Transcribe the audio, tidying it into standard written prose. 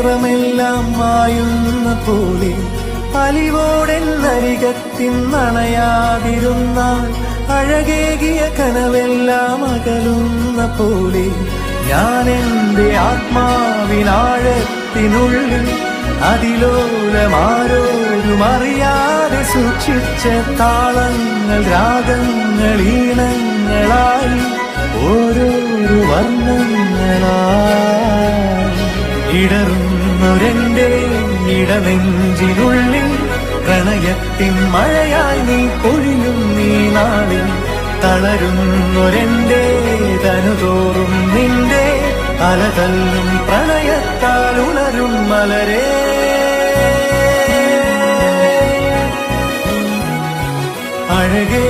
നിറമെല്ലാം മായുന്ന പോലെ അലിവോടെന്നരികത്തിന്നണയാതിരുന്നാൽ അഴകേകിയ കനവെല്ലാം അകലുന്ന പോലെ ഞാൻ എന്റെ ആത്മാവിനാഴത്തിനുള്ളിൽ അതിലോലമാരോരും അറിയാതെ സൂക്ഷിച്ച താളങ്ങൾ രാഗങ്ങൾ ഈണങ്ങളായി ഓരോരോ വർണ്ണങ്ങളായി ഇടറുന്നൊരെന്റെ ഇടനെഞ്ചിനുള്ളിൽ പ്രണയത്തിൻ മഴയായി നീ പൊഴിയും നീ നാളിൽ തളരുന്നൊരെന്റെ തനുതോറും നിന്റെ അലതല്ലും പ്രണയത്താൽ ഉണരും മലരേ അഴകേ